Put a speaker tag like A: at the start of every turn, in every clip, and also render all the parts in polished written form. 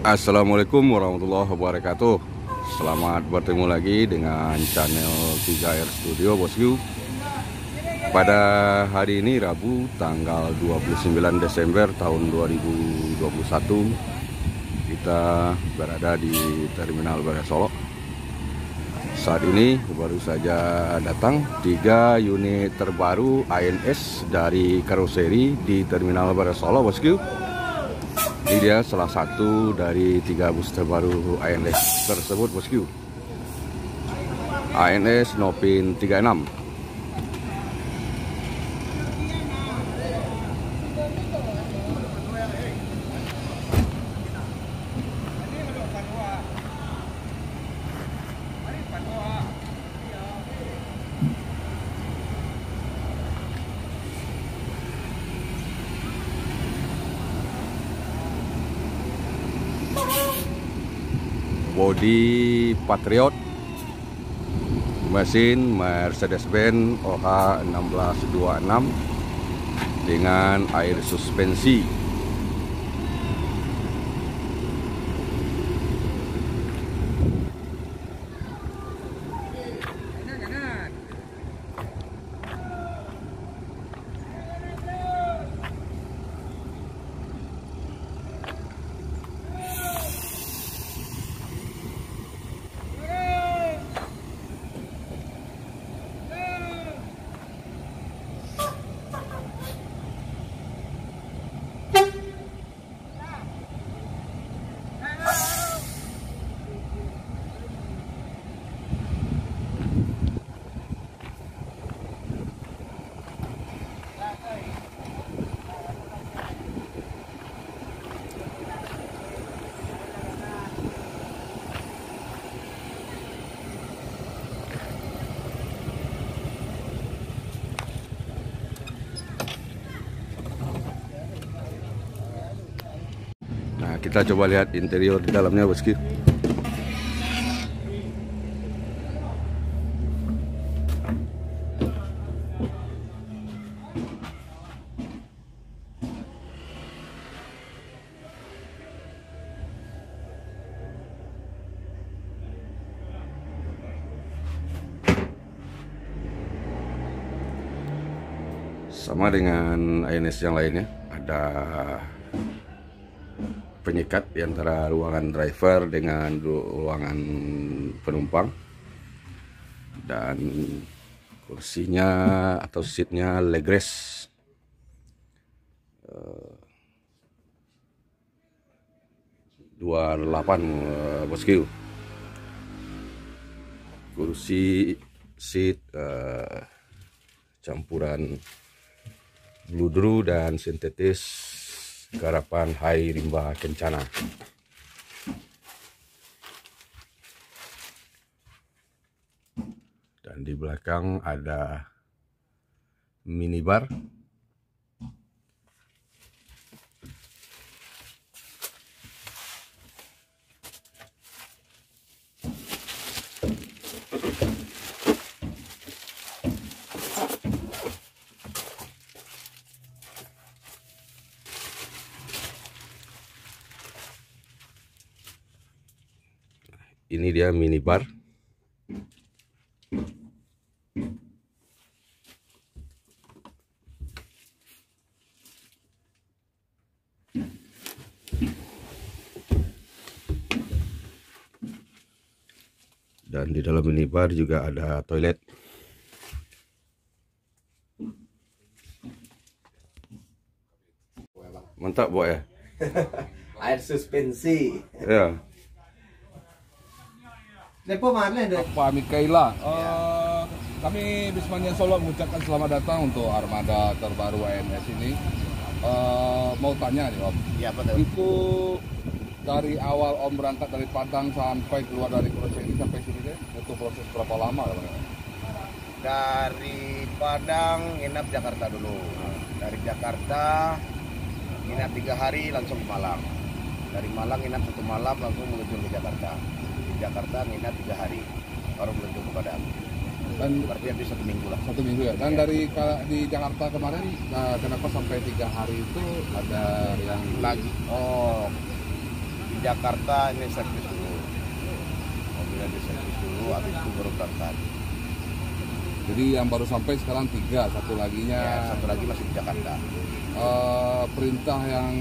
A: Assalamualaikum warahmatullahi wabarakatuh. Selamat bertemu lagi dengan channel 3R Studio bosku. Pada hari ini Rabu tanggal 29 Desember tahun 2021, kita berada di Terminal Bare Solo. Saat ini baru saja datang 3 unit terbaru ANS dari karoseri di Terminal Bare Solo bosku. Ini dia salah satu dari 3 bus terbaru ANS tersebut bosku. ANS Nopin 36. Bodi Patriot, mesin Mercedes-Benz OH1626 dengan air suspensi. Nah, kita coba lihat interior di dalamnya bosku. Sama dengan ANS yang lainnya, ada penyekat di antara ruangan driver dengan ruangan penumpang, dan kursinya atau seatnya legress. Dua 28 bosku. Kursi seat campuran bludru dan sintetis garapan Hai Rimba Kencana. Dan di belakang ada minibar. Ini dia minibar. Dan di dalam minibar juga ada toilet. Mantap, Bo ya.
B: Air suspensi.
A: Ya.
B: Depo mana deh?
C: Pak Mikaela, kami Bismania Solo mengucapkan selamat datang untuk armada terbaru ANS ini. Mau tanya nih Om,
B: Ya betul.
C: itu dari awal Om berangkat dari Padang sampai keluar dari proses ini sampai sini deh, itu proses berapa lama?
B: Dari Padang nginap Jakarta dulu. Dari Jakarta nginap 3 hari langsung ke Malang. Dari Malang nginap 1 malam langsung menuju ke Jakarta. Di Jakarta nginap 3 hari baru menuju ke Padang.
C: Dan
B: berarti habis 1 minggu lah.
C: 1 minggu ya. Dan dari di Jakarta kemarin, kenapa sampai 3 hari itu ada yang
B: Lagi. Oh, di Jakarta ini servis dulu. Mobilnya di servis dulu, habis itu baru berangkat.
C: Jadi yang baru sampai sekarang 3, satu laginya.
B: Ya, satu lagi masih di Jakarta.
C: Perintah yang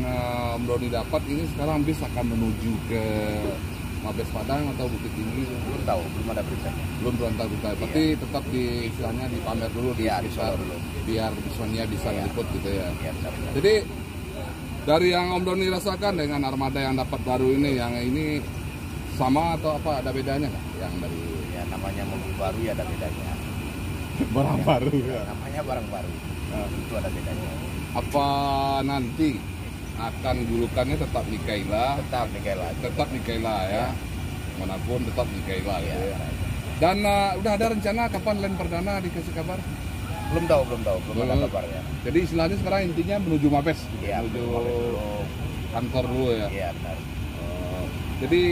C: Om Doni dapat ini sekarang bis akan menuju ke Mabes Padang atau Bukit Tinggi?
B: Belum tahu, belum ada beritanya.
C: Belum berantah berita. Berarti tetap di istilahnya dipamer dulu di
B: Iya, di
C: sekitar
B: Solo dulu.
C: biar bismanya bisa meliput gitu ya.
B: Iya, benar-benar.
C: Jadi dari yang Om Doni rasakan dengan armada yang dapat baru ini, yang ini sama atau apa, ada bedanya nggak? Yang dari
B: Ya namanya mobil baru ya ada bedanya.
C: barang baru ya.
B: Namanya barang baru. Itu ada bedanya.
C: Apa nanti akan julukannya tetap Mikaela?
B: Tetap Mikaela.
C: Tetap Mikaela ya. Manapun tetap Mikaela
B: Iya.
C: gitu ya. Dan udah ada rencana kapan land perdana dikasih kabar?
B: Belum tahu, belum ada kabarnya.
C: Jadi istilahnya sekarang intinya menuju Mabes,
B: Iya,
C: menuju
B: Mabes dulu.
C: kantor dulu ya.
B: Iya, benar.
C: Jadi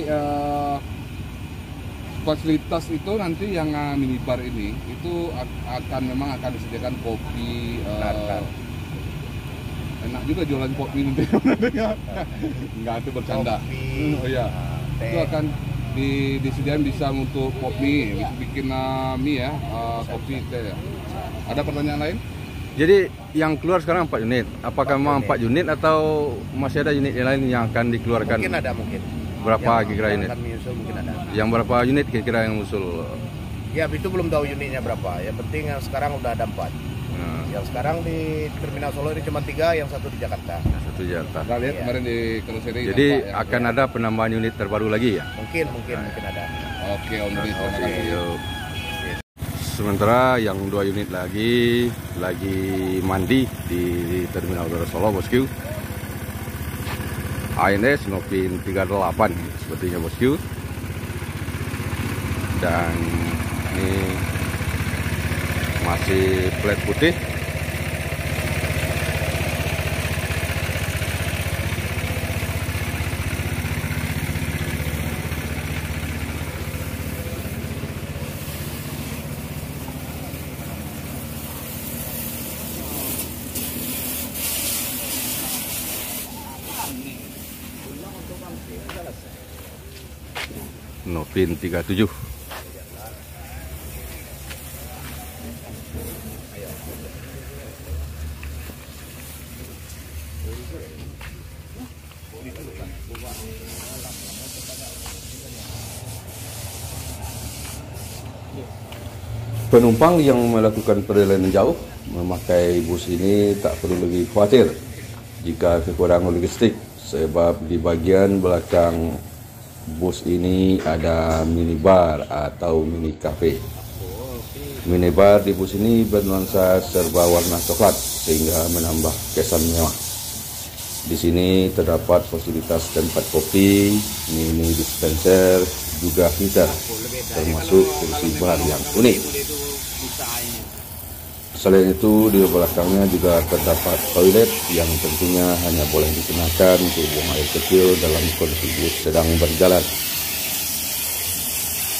C: fasilitas itu nanti yang minibar ini itu memang akan disediakan kopi.
B: Benar.
C: Enak juga jualan kopi nanti. Enggak, itu bercanda.
B: Kopi,
C: Oh iya.
B: teh.
C: Itu akan disediakan bisa untuk kopi, bisa bikin mie ya, kopi teh ya. Ada pertanyaan lain?
A: Jadi yang keluar sekarang 4 unit. Apakah memang 4 unit atau masih ada unit yang lain yang akan dikeluarkan?
B: Mungkin ada, mungkin.
A: Berapa
B: Yang
A: kira-kira unit?
B: akan menyusul mungkin ada.
A: Yang berapa unit kira-kira yang muncul?
B: Ya, itu belum tahu unitnya berapa. Yang penting yang sekarang udah ada 4.
A: Nah,
B: Yang sekarang di Terminal Solo ini cuma 3, yang satu di Jakarta.
A: satu Jakarta.
C: Kita lihat
B: Iya.
C: kemarin di karoseri.
A: Jadi
C: nampak ya.
A: akan ada penambahan unit terbaru lagi ya?
B: Mungkin ada.
C: Oke Om Doni, terima
A: Oke,
C: kasih.
A: yuk. Sementara yang 2 unit lagi mandi di Terminal Udara Solo, bosku. ANS Nopin 38 sepertinya, bosku. Dan ini masih plat putih. Nopin 37. Penumpang yang melakukan perjalanan jauh memakai bus ini tak perlu lagi khawatir jika kekurangan logistik, sebab di bagian belakang bus ini ada minibar atau mini cafe. Minibar di bus ini bernuansa serba warna coklat sehingga menambah kesan mewah. Di sini terdapat fasilitas tempat kopi, mini dispenser, juga heater, termasuk kursi bar yang unik. Selain itu, di belakangnya juga terdapat toilet yang tentunya hanya boleh digunakan untuk buang air kecil dalam kondisi bus sedang berjalan.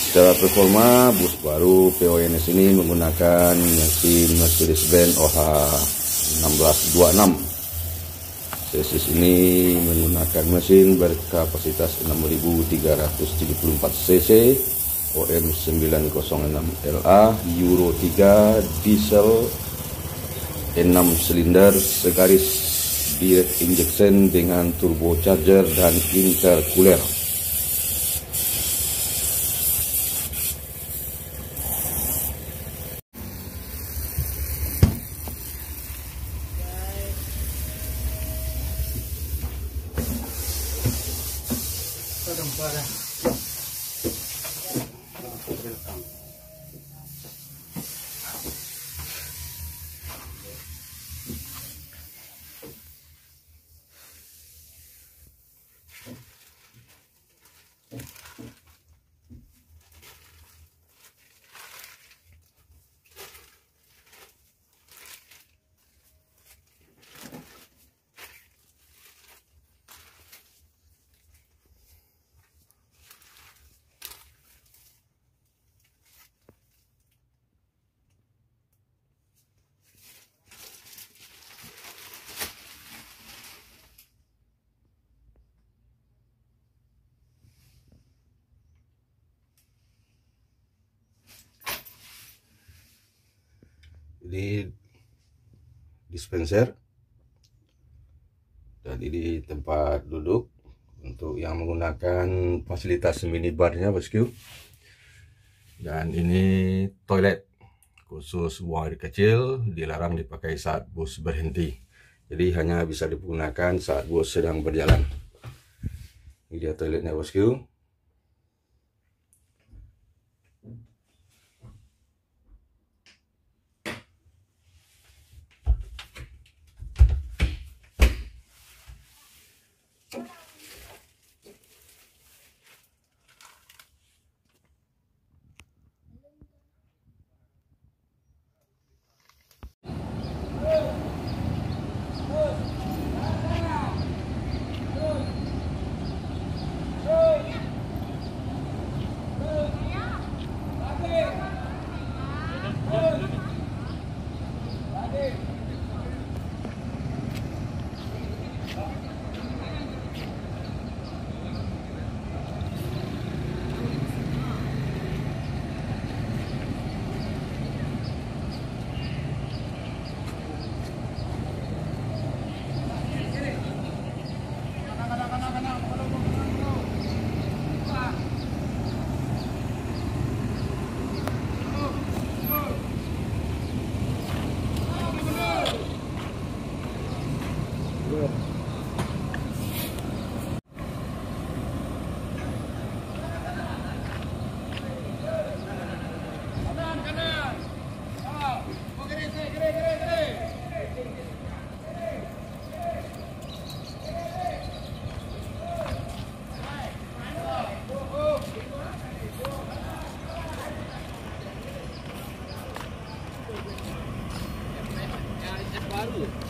A: Secara performa, bus baru PONS ini menggunakan mesin Mercedes-Benz OH 1626. Chassis ini menggunakan mesin berkapasitas 6.374 cc, OM 906LA, Euro 3, diesel, 6 silinder segaris direct injection dengan turbocharger dan intercooler. Ini dispenser, dan ini tempat duduk untuk yang menggunakan fasilitas minibarnya bosku. Dan ini toilet khusus buang air kecil, dilarang dipakai saat bus berhenti. Jadi hanya bisa digunakan saat bus sedang berjalan. Ini dia toiletnya bosku.
B: Baru.